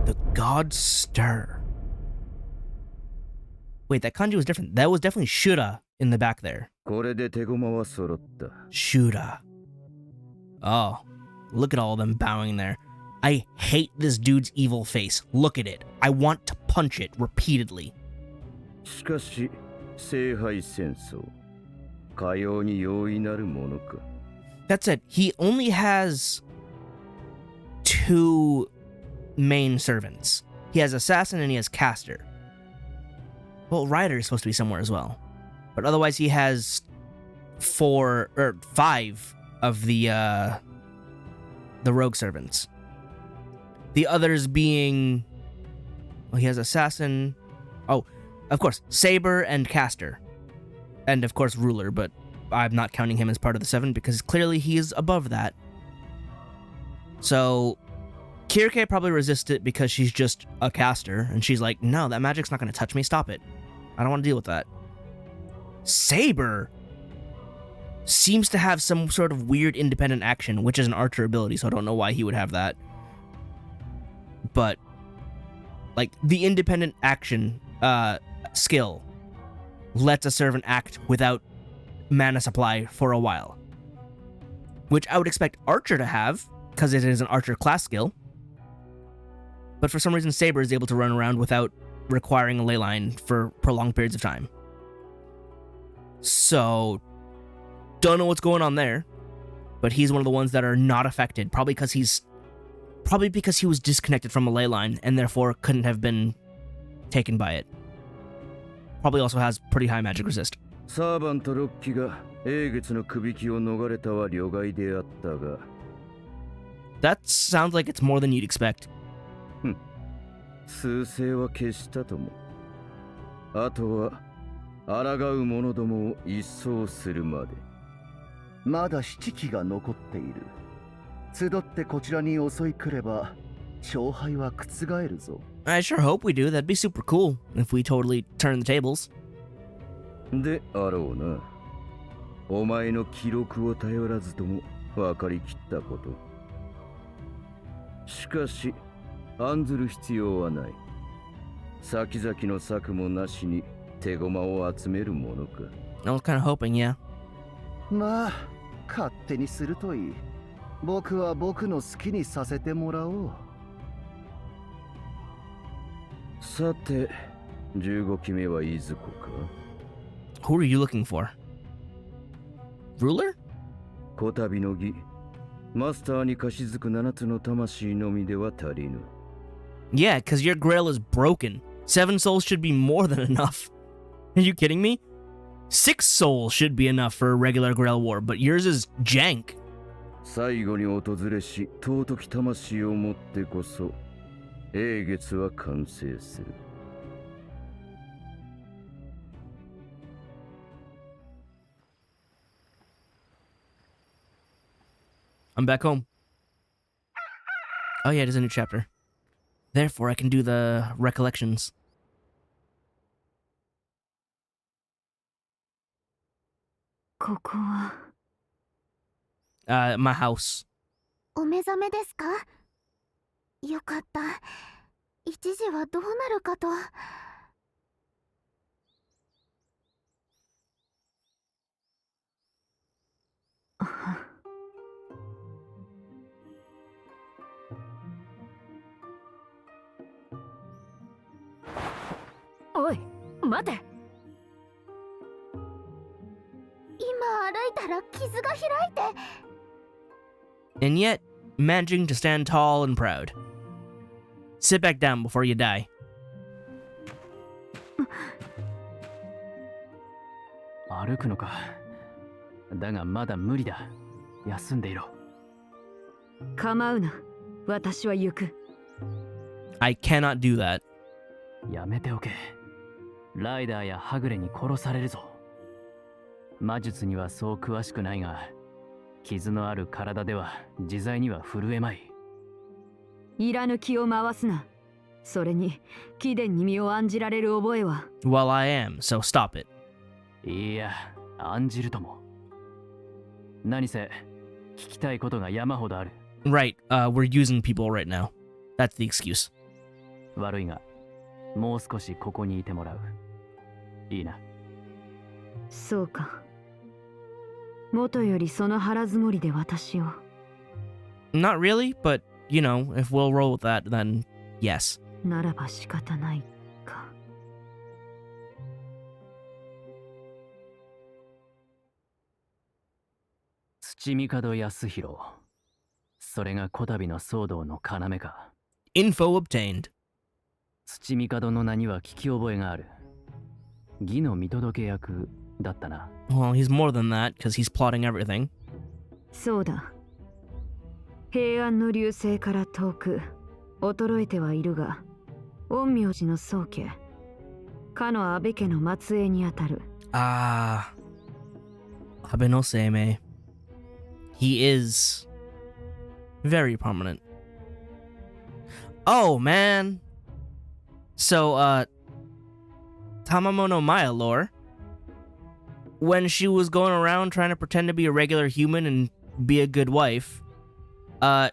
The gods stir. Wait, that kanji was different. That was definitely Shura in the back there. これで手駒は揃った。Shura. Oh, look at all of them bowing there. I hate this dude's evil face. Look at it. I want to punch it repeatedly. しかし、聖杯戦争、かように容易なるものか。That said, he only has 2 main servants. He has Assassin and he has Caster. Well, Rider is supposed to be somewhere as well. But otherwise he has 5 of the rogue servants. The others being... Well, he has Assassin... Oh, of course, Saber and Caster. And of course Ruler, but I'm not counting him as part of the 7 because clearly he is above that. So, Kirke probably resists it because she's just a caster, and she's like, no, that magic's not going to touch me, stop it. I don't want to deal with that. Saber seems to have some sort of weird independent action, which is an archer ability, so I don't know why he would have that. But, like, the independent action skill lets a servant act without mana supply for a while, which I would expect Archer to have because it is an Archer class skill, but for some reason Saber is able to run around without requiring a ley line for prolonged periods of time. So don't know what's going on there, but he's one of the ones that are not affected, probably because he was disconnected from a ley line and therefore couldn't have been taken by it. Probably also has pretty high magic resist. サーバント6機が英月の首輝を逃れたは両替であったが。That sounds like it's more than you'd expect. 趨勢は消したとも。あとは抗う者どもを一掃するまで。まだ7機が残っている。集ってこちらに襲い来れば勝敗は覆るぞ。I sure hope we do. That'd be super cool if we totally turn the tables. であろうな。お前の記録を頼らずとも分かりきったこと。しかし案ずる必要はない。先々の策もなしに手駒を集めるものか。I was kind of hoping, yeah. まあ勝手にするといい。僕は僕の好きにさせてもらおう。さて、15期目はいずこか。 Who are you looking for? Ruler? こたびの儀、マスターに貸し付く7つの魂のみでは足りぬ。Yeah, because your grail is broken. 7 souls should be more than enough. Are you kidding me? 6 souls should be enough for a regular grail war, but yours is jank. 最後に訪れし尊き魂をもってこそ英月は完成する。I'm back home. Oh yeah, there's a new chapter. Therefore, I can do the recollections. ここは My house. お目覚めですか？よかった。一時はどうなるかと。おい、待て。今歩いたら傷が開いて。And yet, managing to stand tall and proud. Sit back down before you die. 歩くのか。だがまだ無理だ。休んでいろ。構うな。私は行く。I cannot do that. やめておけ。ライダーやはぐれに殺されるぞ。魔術にはそう詳しくないが、傷のある体では自在には震えまい。いらぬ気を回すな。それに、貴殿に身を案じられる覚えは。Well, I am, so stop it. いや、案じるとも。何せ、聞きたいことが山ほどある。Right, we're using people right now. That's the excuse. 悪いが、もう少しここにいてもらう。いいな。そうか。元よりその腹積もりで私を。Not really, but, you know, if we'll roll with that, then yes. ならば仕方ないか。土帝康弘。それがこたびの騒動の要か。Info obtained. 土帝の名には聞き覚えがある。義の見届け役だったな。Well, he's more than that, because he's plotting everything. そうだ。平安の流星から遠く、衰えてはいるが、陰陽師の宗家、かの安倍家の末裔にあたる。Ah. Abe no Seimei. He is very prominent. Oh, man. So, Tamamo no Maya lore, when she was going around trying to pretend to be a regular human and be a good wife,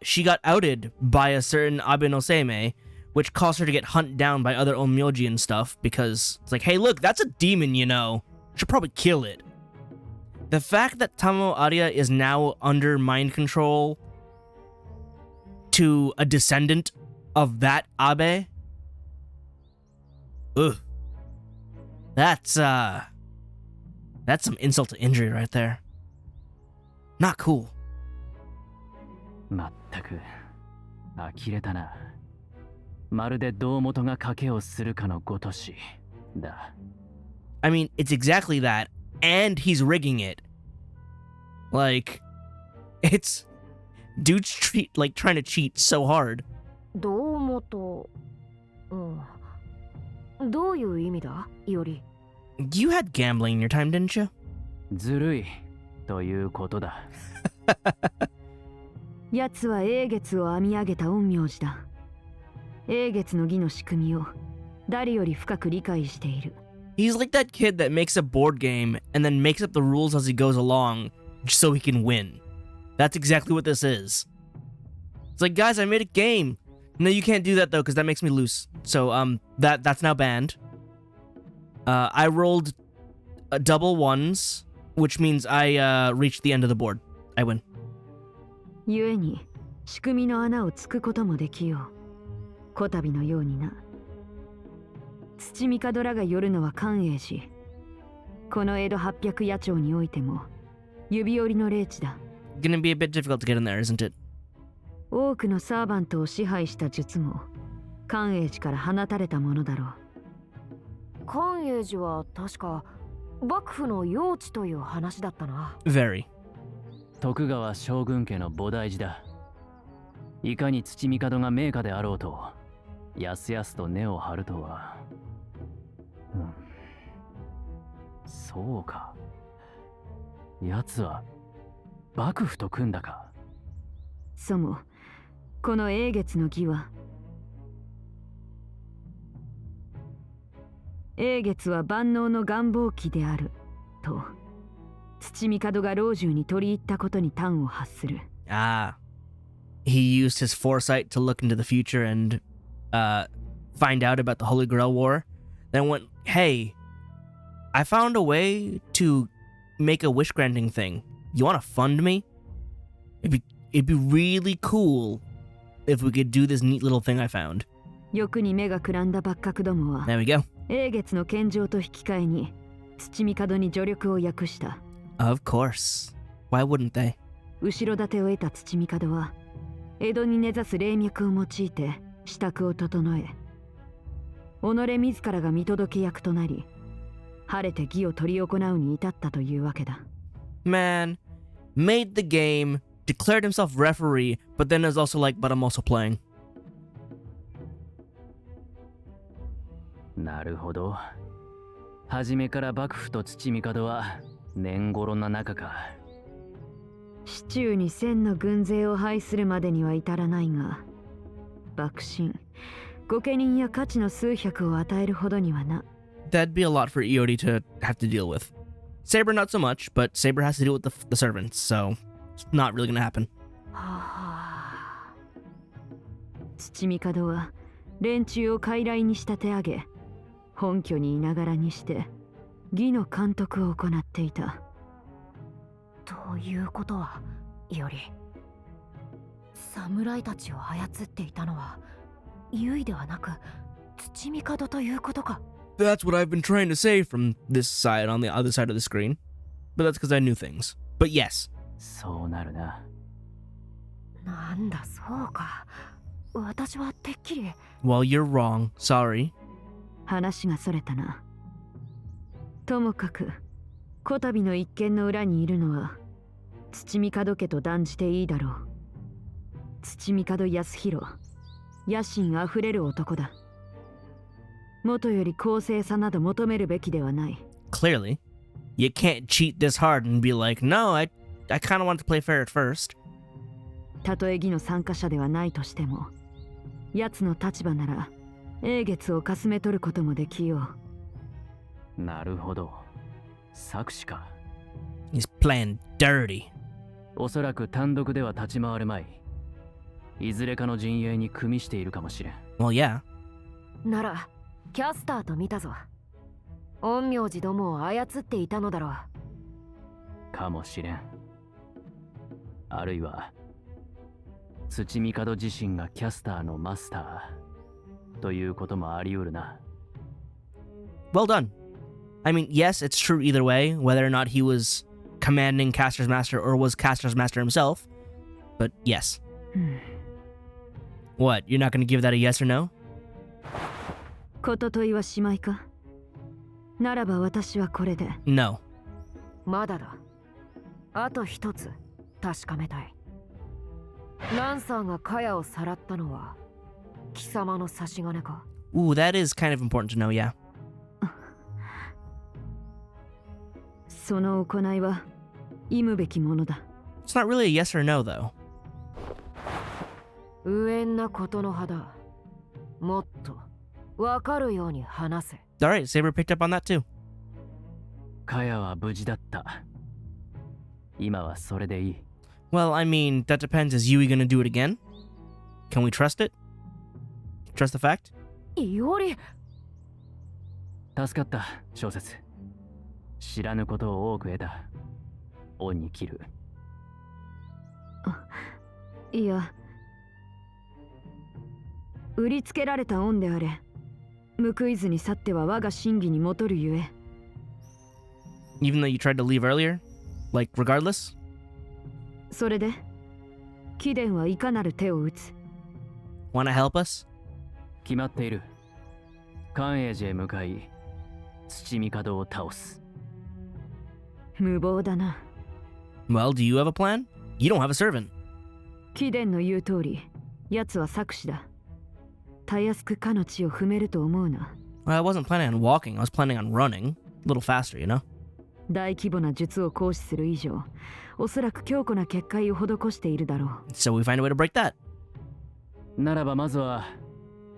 she got outed by a certain Abe no Seimei, which caused her to get hunted down by other onmyoji and stuff, because it's like, hey, look, that's a demon, you know. Should probably kill it. The fact that Tamamo Arya is now under mind control to a descendant of that Abe, ugh. That's some insult to injury right there. Not cool. まったく、呆れたな。まるで胴元が賭けをするかのごとしだ。I mean, it's exactly that, and he's rigging it. Like, it's dudes trying to cheat so hard. どうもと、どういう意味だ、より。You had gambling in your time, didn't you? ずるいということだ。奴は英月を編み上げた陰陽師だ。英月の義の仕組みを誰より深く理解している。He's like that kid that makes a board game and then makes up the rules as he goes along just so he can win. That's exactly what this is. It's like, guys, I made a game. No, you can't do that though, because that makes me lose. So that's now banned. I rolled double ones, which means I reached the end of the board. I win. 故に仕組みの穴をつくこともできよう。こたびのようにな。土御門らが寄るのは寛永寺。この江戸800野町においても指折りの霊地だ。Gonna be a bit difficult to get in there, isn't it? 多くのサーバントを支配した術も寛永寺から放たれたものだろう。寛永寺は確か幕府の用地という話だったな。Very. 徳川将軍家の菩提寺だ。いかに土御門が名家であろうと、やすやすと根を張るとは。そうか。奴は幕府と組んだか。そもこの英月の義は、英月は万能の願望機であると土御門が老中に取り入ったことに端を発する。Ah. He used his foresight to look into the future and find out about the Holy Grail War. Then went, hey, I found a way to make a wish granting thing. You want to fund me? It'd be really cool if we could do this neat little thing I found. 欲に目がくらんだ幕閣どもは There we go. 英月の献上と引き換えに土御門に助力を訳した。Of course. Why wouldn't they? 後ろ盾を得た土御門は江戸に根ざす霊脈を用いて支度を整え、己自らが見届け役となり、晴れて義を執り行うに至ったというわけだ。Man, made the game, declared himself referee, but then is also like, but I'm also playing. なるほど。初めから幕府と土御門は年頃な仲か。市中に1000の軍勢を配するまでには至らないが、幕臣、御家人や価値の数百を与えるほどにはな。That'd be a lot for Iori to have to deal with. Saber not so much, but Saber has to deal with the servants, so it's not really gonna happen. 土御門は連中を傀儡に仕立て上げ、本拠にいながらにして義の監督を行っていた。ということは、より侍たちを操っていたのは優位ではなく土御門ということか。That's what I've been trying to say from this side on the other side of the screen. But that's because I knew things. But yes. そうなるな。なんだそうか。私はてっきり。Well, you're wrong. Sorry. 話がそれたな。ともかく、こたびの一件の裏にいるのは土御門家と断じていいだろう。土御門康弘、野心あふれる男だ。元より公正さなど求めるべきではない。Clearly. You can't cheat this hard and be like, no, I kind of wanted to play fair at first. たとえ義の参加者ではないとしても、奴の立場なら英月をかすめ取ることもできよう。なるほど。策士か。He's playing dirty. おそらく単独では立ち回るまい。いずれかの陣営に組みしているかもしれん。Well, yeah. なら、キャスターと見たぞ。陰陽師どもを操っていたのだろう。かもしれん。あるいは、土御門自身がキャスターのマスターということもあり得るな。Well done. I mean, yes, it's true either way, whether or not he was commanding Caster's Master or was Caster's Master himself. But yes. What, you're not going to give that a yes or no? ことといはしまいか。ならば私はこれで。No. まだだ。あと一つ確かめたい。ランサーがカヤをさらったのは貴様の差し金か？ Ooh, that is kind of important to know, yeah. その行いは忌むべきものだ。 It's not really a yes or no, though. 無縁なことの葉だ。もっとわかるように話せ。 Alright, Saber picked up on that too. カヤは無事だった。今はそれでいい。Well, I mean, that depends. Is Yui gonna do it again? Can we trust it? Trust the fact? いおり、助かった、小説。知らぬことを多く得た。恩に切る。いや、売りつけられた恩であれ。報いずに去っては我が真偽に戻るゆえ。Even though you tried to leave earlier? Like, regardless? それで、貴殿はいかなる手を打つ？ Wanna help us? 決まっている。寛永寺へ向かい、土帝を倒す。無謀だな。Well, do you have a plan? You don't have a servant. 貴殿の言う通り、奴は策士だ。たやすくかの地を踏めると思うな。Well, I wasn't planning on walking. I was planning on running. A little faster, you know? 大規模な術を行使する以上、おそらく強固な結界を施しているだろう。So we find a way to break that. ならばまずは、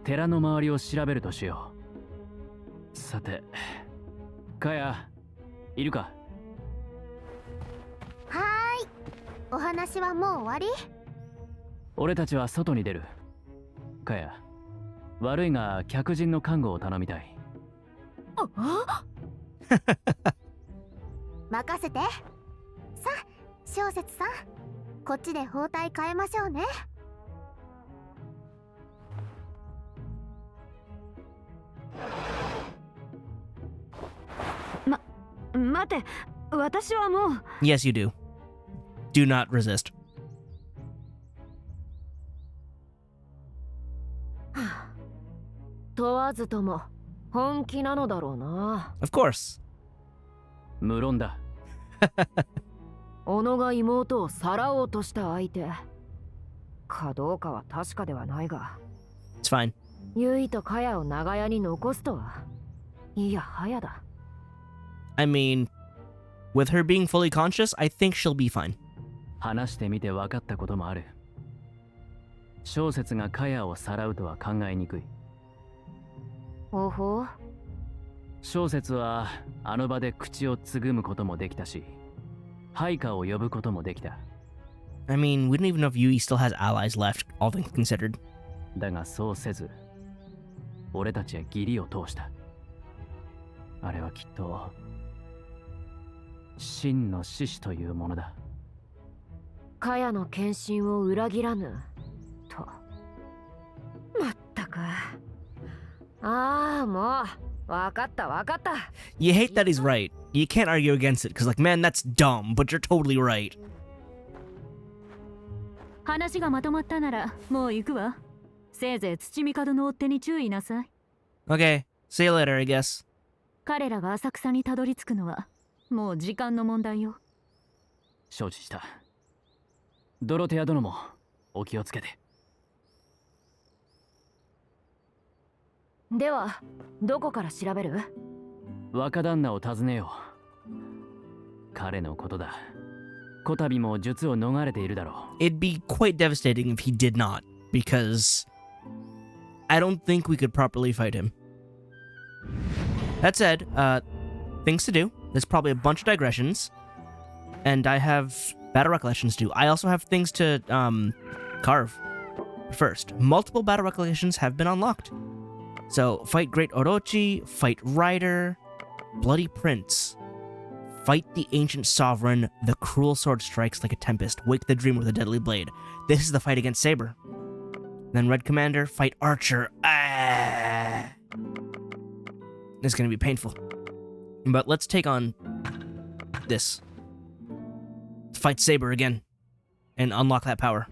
寺の周りを調べるとしよう。さて、カヤ、いるか？はーい。お話はもう終わり？俺たちは外に出る。カヤ、悪いが客人の看護を頼みたい。任せて。さあ、小説さん、こっちで包帯変えましょうね。待て、私はもう。 Yes, you do. Do not resist. 問わずとも本気なのだろうな。 Of course. 無論だ。小野が妹をさらおうとした相手かどうかは確かではないが、 It's fine. ユイとカヤを長屋に残すとは、いやはやだ。 I mean, with her being fully conscious, I think she'll be fine. 話してみて分かったこともある。小説がカヤをさらうとは考えにくい。ほほう。小説はあの場で口をつぐむこともできたし、配下を呼ぶこともできた。I mean, we don't even know if Yui still has allies left, all things considered. だがそうせず、俺たちは義理を通した。あれはきっと真の獅子というものだ。カヤの献身を裏切らぬと。まったく。ああ、もうわかったわかった。 You hate that he's right. You can't argue against it, because, like, man, that's dumb, but you're totally right. 話がまとまったならもう行くわ。せいぜい土帝の追っ手に注意なさい。 Okay, see you later, I guess. 彼らが浅草にたどり着くのはもう時間の問題よ。承知した。ドロテア殿もお気をつけて。ではどこから調べる？若旦那を訪ねよう。彼のことだ。こたびも術を逃れているだろう。 It'd be quite devastating if he did not, because I don't think we could properly fight him. That said, things to do. There's probably a bunch of digressions, and I have battle recollections to do. I also have things to carve. First, multiple battle recollections have been unlocked. So, fight Great Orochi, fight Rider, Bloody Prince, fight the Ancient Sovereign, the Cruel Sword Strikes Like a Tempest, wake the Dreamer with a Deadly Blade. This is the fight against Saber. Then Red Commander, fight Archer. Ah! It's gonna be painful. But let's take on this. Let's fight Saber again and unlock that power.